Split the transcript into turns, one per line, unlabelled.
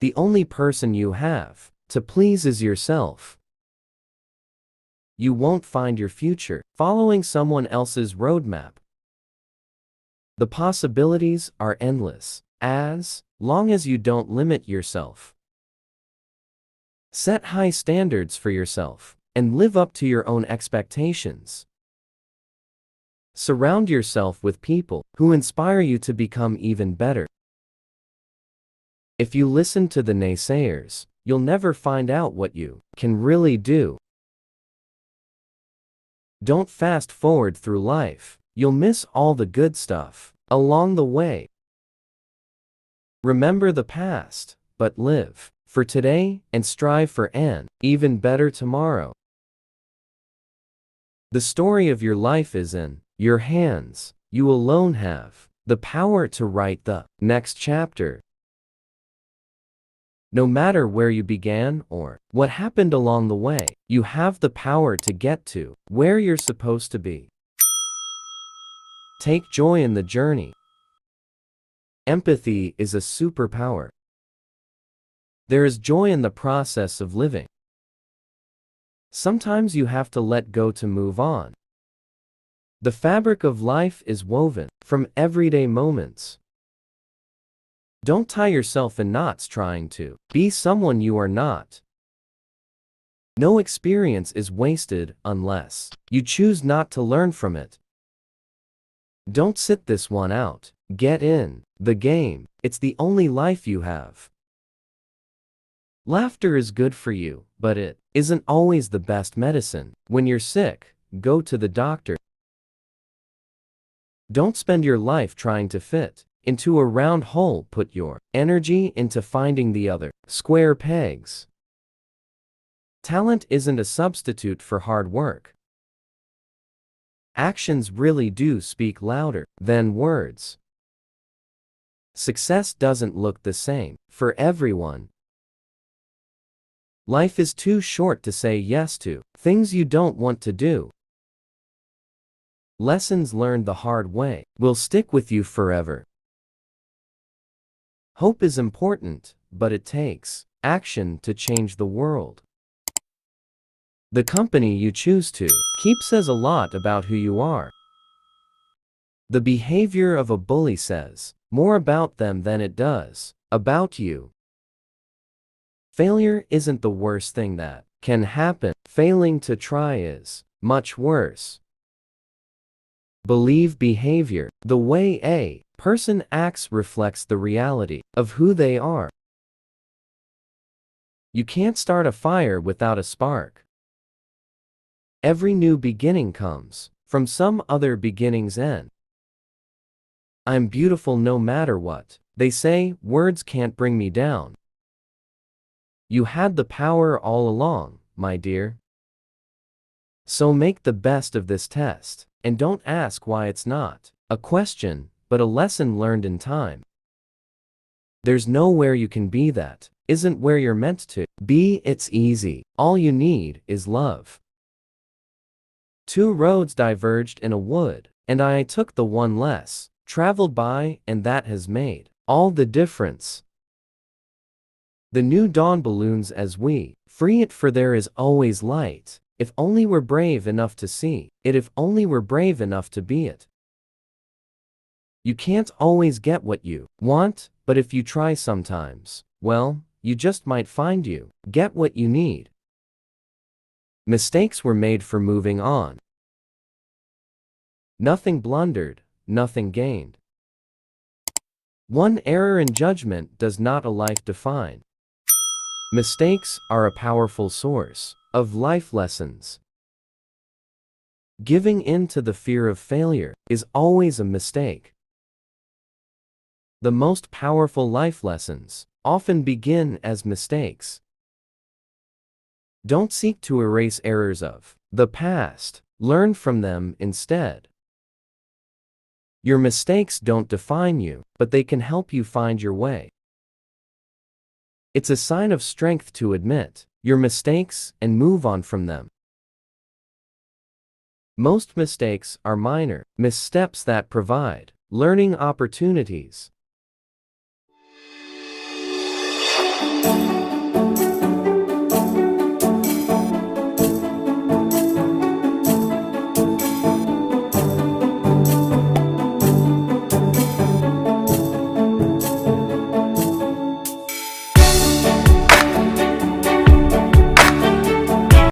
The only person you have to please is yourself. You won't find your future following someone else's roadmap. The possibilities are endless, as long as you don't limit yourself. Set high standards for yourself and live up to your own expectations. Surround yourself with people who inspire you to become even better. If you listen to the naysayers, you'll never find out what you can really do. Don't fast forward through life. You'll miss all the good stuff along the way. Remember the past, but live for today and strive for an even better tomorrow. The story of your life is in your hands. You alone have the power to write the next chapter. No matter where you began or what happened along the way, you have the power to get to where you're supposed to be. Take joy in the journey. Empathy is a superpower. There is joy in the process of living. Sometimes you have to let go to move on. The fabric of life is woven from everyday moments. Don't tie yourself in knots trying to be someone you are not. No experience is wasted unless you choose not to learn from it. Don't sit this one out. Get in the game. It's the only life you have. Laughter is good for you, but it isn't always the best medicine. When you're sick, go to the doctor. Don't spend your life trying to fit into a round hole. Put your energy into finding the other square pegs. Talent isn't a substitute for hard work. Actions really do speak louder than words. Success doesn't look the same for everyone. Life is too short to say yes to things you don't want to do. Lessons learned the hard way will stick with you forever. Hope is important, but it takes action to change the world. The company you choose to keep says a lot about who you are. The behavior of a bully says more about them than it does about you. Failure isn't the worst thing that can happen. Failing to try is much worse. Believe behavior. The way a person acts reflects the reality of who they are. You can't start a fire without a spark. Every new beginning comes from some other beginning's end. I'm beautiful no matter what they say. Words can't bring me down. You had the power all along, my dear. So make the best of this test, and don't ask why. It's not a question, but a lesson learned in time. There's nowhere you can be that isn't where you're meant to be. It's easy. All you need is love. Two roads diverged in a wood, and I took the one less traveled by, and that has made all the difference. The new dawn balloons as we free it, for there is always light. If only we're brave enough to see it, if only we're brave enough to be it. You can't always get what you want, but if you try sometimes, well, you just might find you get what you need. Mistakes were made for moving on. Nothing blundered, nothing gained. One error in judgment does not a life define. Mistakes are a powerful source of life lessons. Giving in to the fear of failure is always a mistake. The most powerful life lessons often begin as mistakes. Don't seek to erase errors of the past. Learn from them instead. Your mistakes don't define you, but they can help you find your way. It's a sign of strength to admit your mistakes and move on from them. Most mistakes are minor missteps that provide learning opportunities.